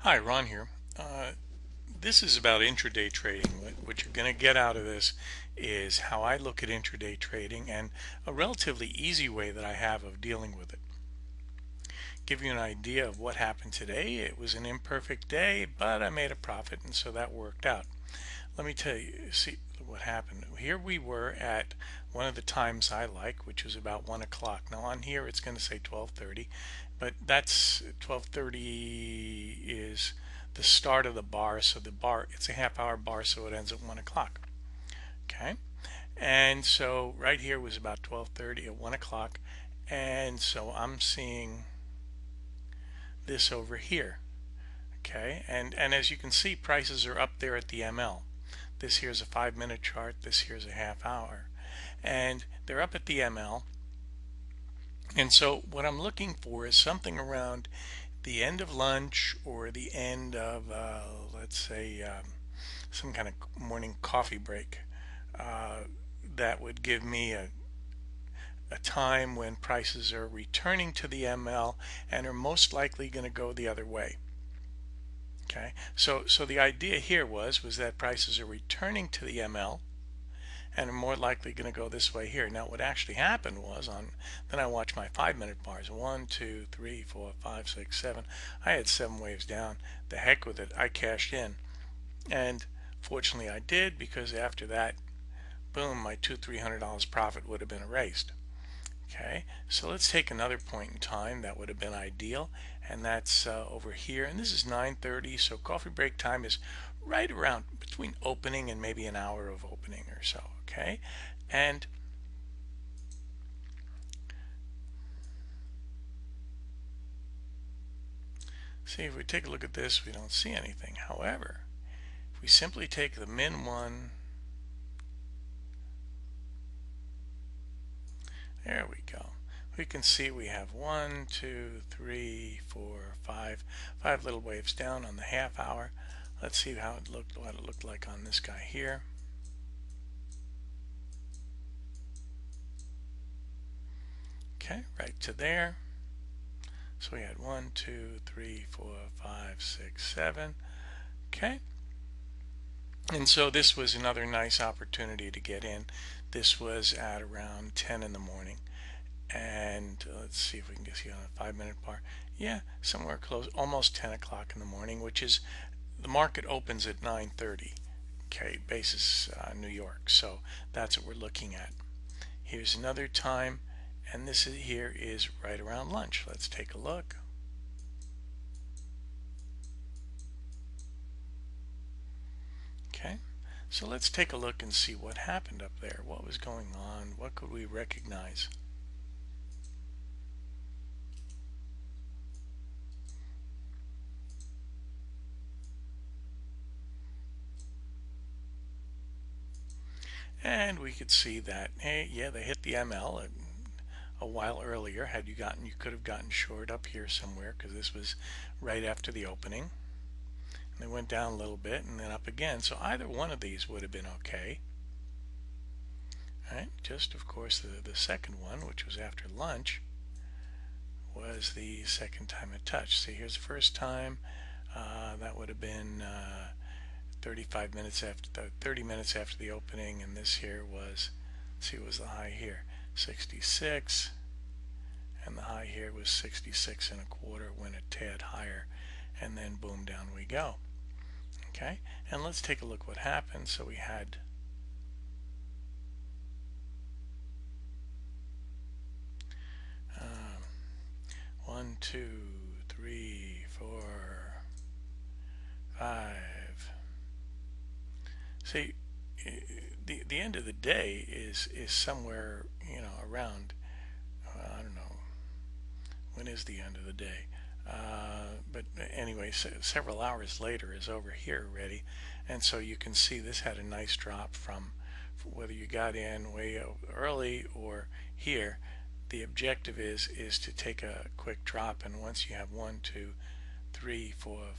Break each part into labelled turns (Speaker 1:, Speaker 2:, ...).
Speaker 1: Hi, Ron here. This is about intraday trading. What you're going to get out of this is how I look at intraday trading and a relatively easy way that I have of dealing with it. Give you an idea of what happened today. It was an imperfect day, but I made a profit, and so that worked out. Let me tell you, see what happened. Here we were at one of the times I like, which was about 1 o'clock. Now on here it's going to say 12:30, but that's 12:30 is the start of the bar, so the bar, it's a half-hour bar, so it ends at 1 o'clock. Okay, and so right here was about 12:30 at 1 o'clock, and so I'm seeing this over here. Okay, and as you can see, prices are up there at the ML. This here's a 5-minute chart, this here's a half hour, and they're up at the ML. And so what I'm looking for is something around the end of lunch or the end of, let's say, some kind of morning coffee break. Uh, that would give me a time when prices are returning to the ML and are most likely going to go the other way. Okay, so the idea here was that prices are returning to the ML and are more likely going to go this way here. Now what actually happened was, then I watched my 5-minute bars. 1, 2, 3, 4, 5, 6, 7. I had 7 waves down. The heck with it, I cashed in, and fortunately I did, because after that, boom, my $200-300 profit would have been erased. Okay, so let's take another point in time that would have been ideal, and that's over here, and this is 9:30, so coffee break time is right around between opening and maybe an hour of opening or so. Okay, and see, if we take a look at this, we don't see anything. However, if we simply take the min 1, there we go, we can see we have 1, 2, 3, 4, 5 little waves down on the half hour. Let's see how it looked, what it looked like on this guy here. Okay, right to there. So we had 1, 2, 3, 4, 5, 6, 7. Okay, and so this was another nice opportunity to get in. This was at around 10 in the morning, and let's see if we can get see on a 5-minute bar. Yeah, somewhere close, almost 10 o'clock in the morning, which is, the market opens at 9:30. Okay, basis New York. So that's what we're looking at. Here's another time, and this here is right around lunch. Let's take a look. Okay, so let's take a look and see what happened up there. What was going on? What could we recognize? And we could see that, hey, yeah, they hit the ML a while earlier. You could have gotten short up here somewhere, because this was right after the opening. And they went down a little bit and then up again. So either one of these would have been okay. Right? Just, of course, the second one, which was after lunch, was the second time it touched. See, here's the first time. That would have been 35 minutes after 30 minutes after the opening, and this here was, let's see, what was the high here? 66, and the high here was 66 and a quarter. Went a tad higher, and then boom, down we go. Okay, and let's take a look what happened. So we had 1, 2, 3, 4, 5. See, the end of the day is somewhere, around, I don't know, when is the end of the day? But anyway, several hours later is over here already, and so you can see this had a nice drop from whether you got in way early or here. The objective is to take a quick drop, and once you have 1, 2, 3, 4,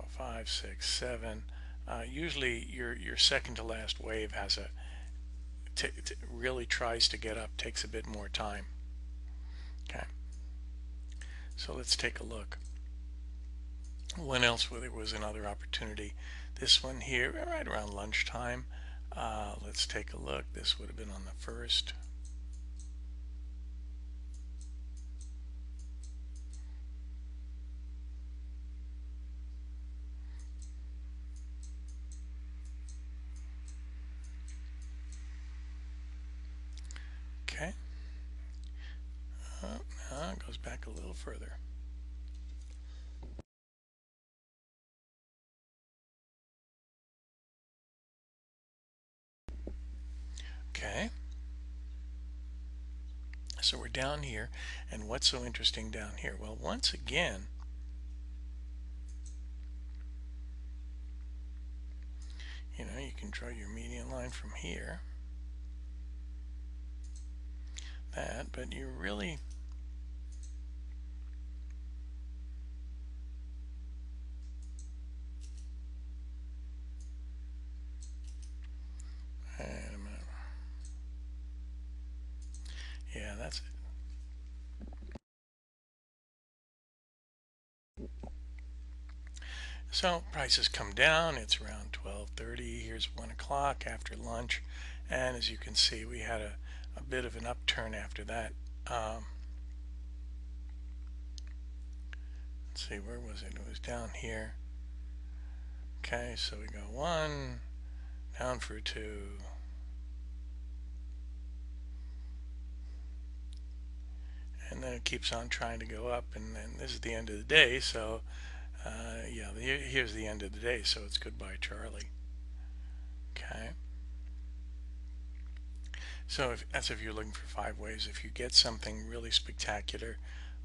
Speaker 1: 5, 6, 7. Usually your second to last wave has really tries to get up, takes a bit more time. Okay, so let's take a look. When else there was another opportunity? This one here, right around lunchtime. Let's take a look. This would have been on the first. Okay. It goes back a little further. Okay. So we're down here, and what's so interesting down here? Well, once again, you can draw your median line from here, but you're really, wait a minute. Yeah, that's it. So prices come down. It's around 12:30. Here's 1 o'clock after lunch, and as you can see, we had a bit of an upturn after that. Let's see, where was it? It was down here. Okay, so we go 1, down for 2, and then it keeps on trying to go up, and then this is the end of the day. So yeah, here's the end of the day. So it's goodbye, Charlie. Okay. So as if you're looking for 5 ways, if you get something really spectacular,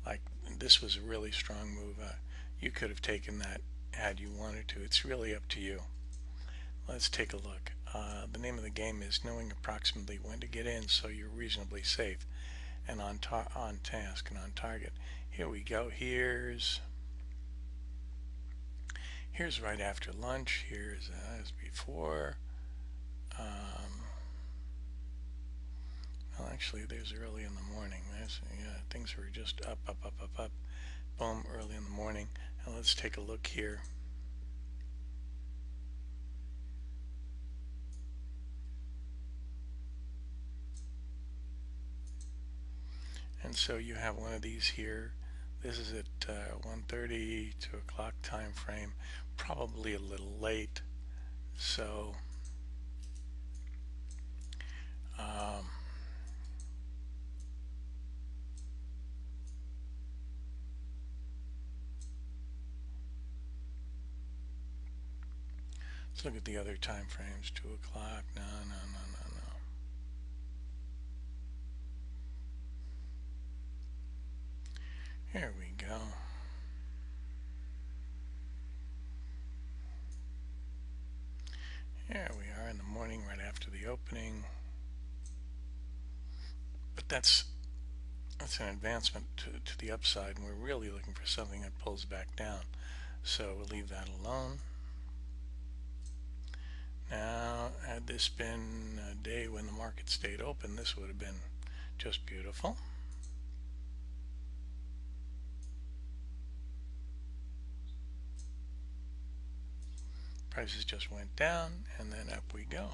Speaker 1: like this was a really strong move, you could have taken that had you wanted to. It's really up to you. Let's take a look. The name of the game is knowing approximately when to get in so you're reasonably safe and on task and on target. Here we go. Here's right after lunch. Here's as before. Well, actually, there's early in the morning. Yeah, things were just up, up, up, up, up. Boom, early in the morning. And let's take a look here. And so you have one of these here. This is at 1:30, 2 o'clock time frame. Probably a little late. So um, let's look at the other time frames. 2 o'clock. No, no, no, no, no. Here we go. Here we are in the morning right after the opening. But that's an advancement to the upside, and we're really looking for something that pulls back down. So we'll leave that alone. Now, had this been a day when the market stayed open, this would have been just beautiful. Prices just went down, and then up we go.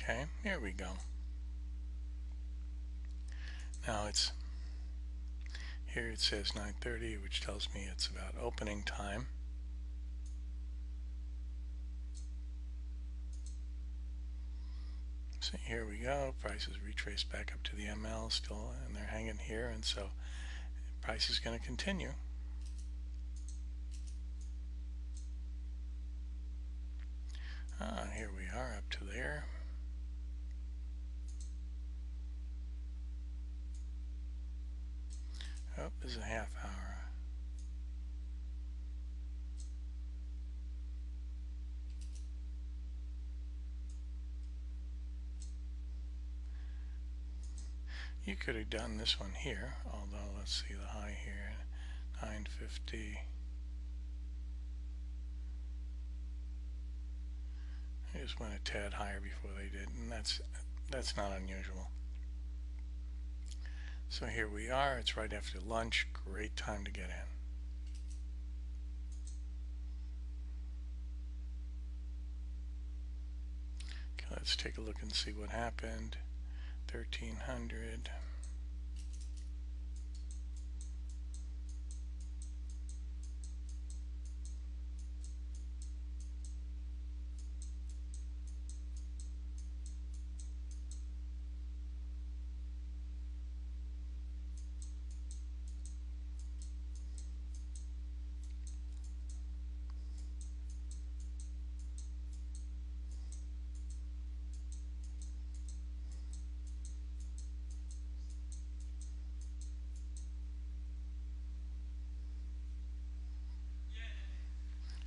Speaker 1: Okay, here we go. Now here it says 9:30, which tells me it's about opening time. So here we go. Prices retrace back up to the ML still, and they're hanging here, and so price is going to continue. Here we are up to there. Oh, this is a half hour. You could have done this one here, although let's see the high here, 950. I just went a tad higher before they did, and that's not unusual. So here we are. It's right after lunch. Great time to get in. Okay, let's take a look and see what happened. 1300.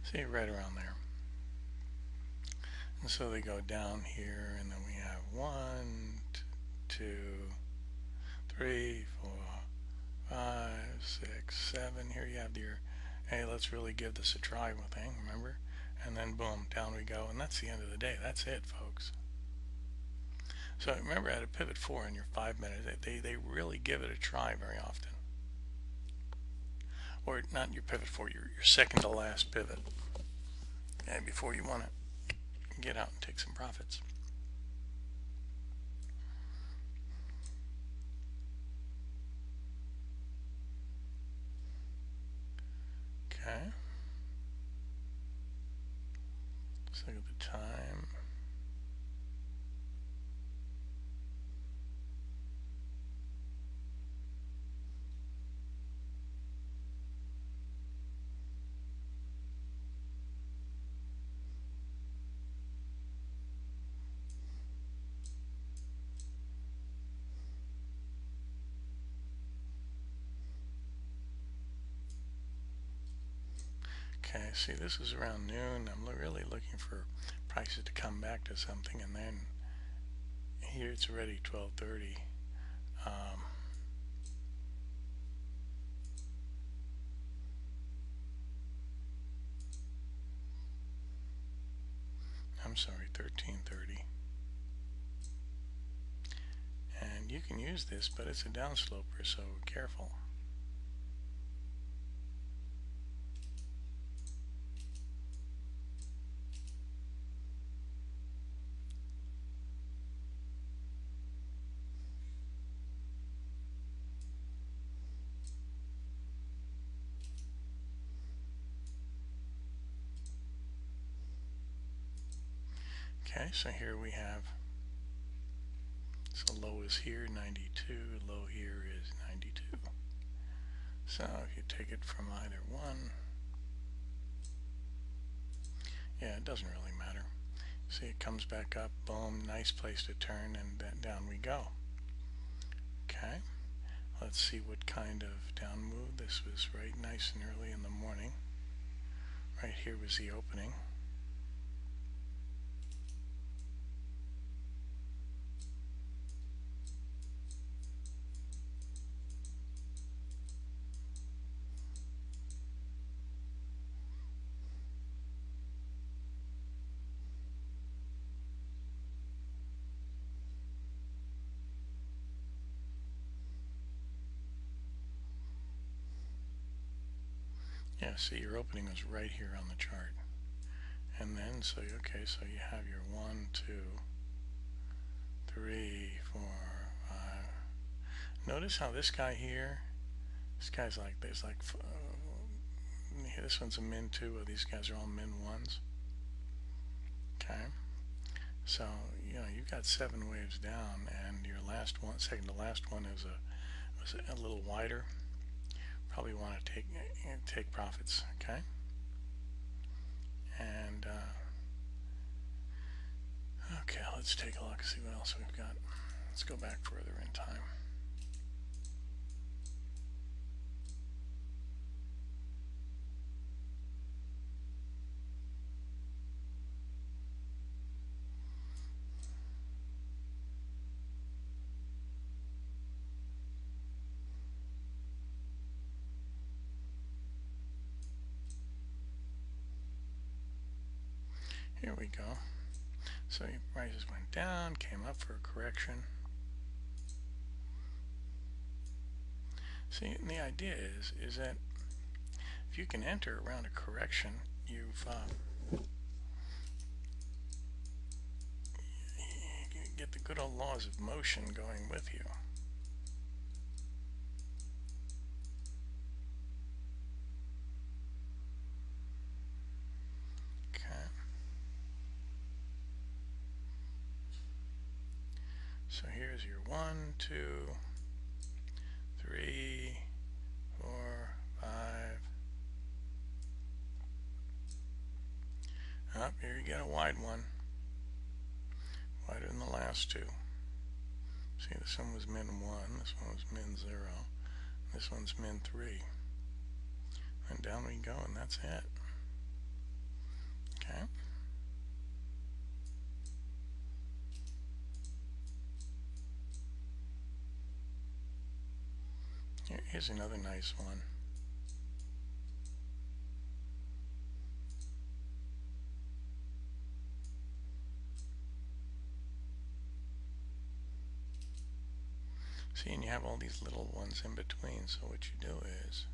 Speaker 1: See, right around there. And so they go down here, and then we have 1, 2, 3, 4, 5, 6, 7. Here you have your, hey, let's really give this a try thing, remember? And then boom, down we go, and that's the end of the day. That's it, folks. So remember, at a pivot 4 in your 5 minutes, they really give it a try very often. Or not your pivot 4, your second to last pivot. Okay, before you want to get out and take some profits. Okay. Let's look at the time. Okay, see, this is around noon. I'm really looking for prices to come back to something, and then here it's already 12:30. I'm sorry, 13:30. And you can use this, but it's a downsloper, so careful. Okay, so here we have, so low is here, 92, low here is 92. So if you take it from either one, yeah, it doesn't really matter. See, it comes back up, boom, nice place to turn, and then down we go. Okay, let's see what kind of down move. This was right nice and early in the morning. Right here was the opening. Yeah, see, your opening was right here on the chart. And then, so, okay, so you have your 1, 2, 3, 4, 5. Notice how this guy here, this guy's like, there's like, this one's a min 2, or these guys are all min 1s. Okay, so, you know, you've got 7 waves down, and your last one, second to last one was a little wider. Probably want to take profits, okay? And okay, let's take a look, see what else we've got. Let's go back further in time. Here we go. So your prices went down, came up for a correction. See, and the idea is that if you can enter around a correction, you get the good old laws of motion going with you. Okay. So here's your 1, 2, 3, 4, 5. Up here you get a wide one, wider than the last two. See, this one was min 1, this one was min 0, this one's min 3. And down we go, and that's it. Okay. Here's another nice one. See, and you have all these little ones in between, so what you do is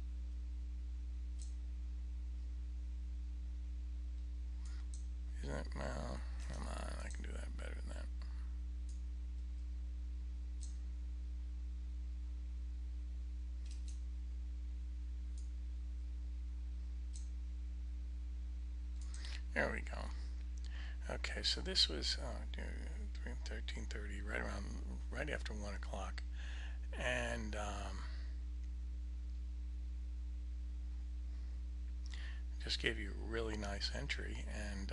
Speaker 1: isn't it? Well, come on, I can do that better than that. There we go. Okay, so this was 13:30, right after 1 o'clock, and just gave you a really nice entry, and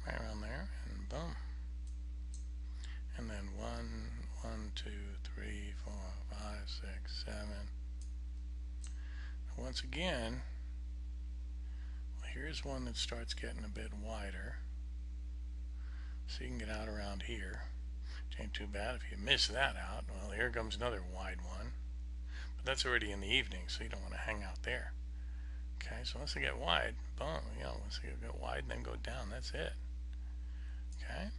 Speaker 1: right around there, and boom, and then 1, 2, 3, 4, 5, 6, 7. Once again, well, here's one that starts getting a bit wider, so you can get out around here. It ain't too bad if you miss that out. Well, here comes another wide one, but that's already in the evening, so you don't want to hang out there. Okay, so once they get wide, boom, once they get wide and then go down, that's it. Okay.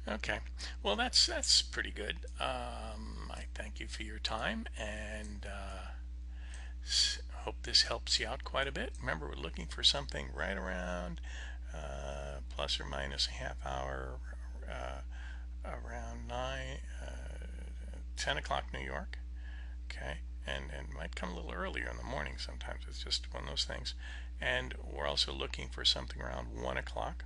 Speaker 1: Okay, well that's pretty good. I thank you for your time, and hope this helps you out quite a bit. Remember, we're looking for something right around plus or minus a half hour, around 10 o'clock New York. Okay, and it might come a little earlier in the morning sometimes. It's just one of those things. And we're also looking for something around 1 o'clock,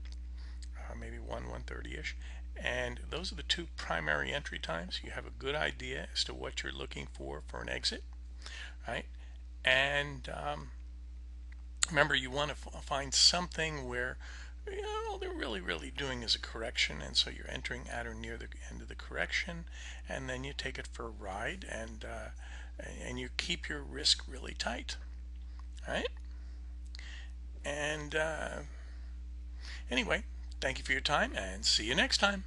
Speaker 1: maybe 1:30ish. And those are the two primary entry times. You have a good idea as to what you're looking for an exit, right? And remember, you want to find something where all they're really doing is a correction, and so you're entering at or near the end of the correction, and then you take it for a ride, and you keep your risk really tight, right? And anyway, thank you for your time, and see you next time.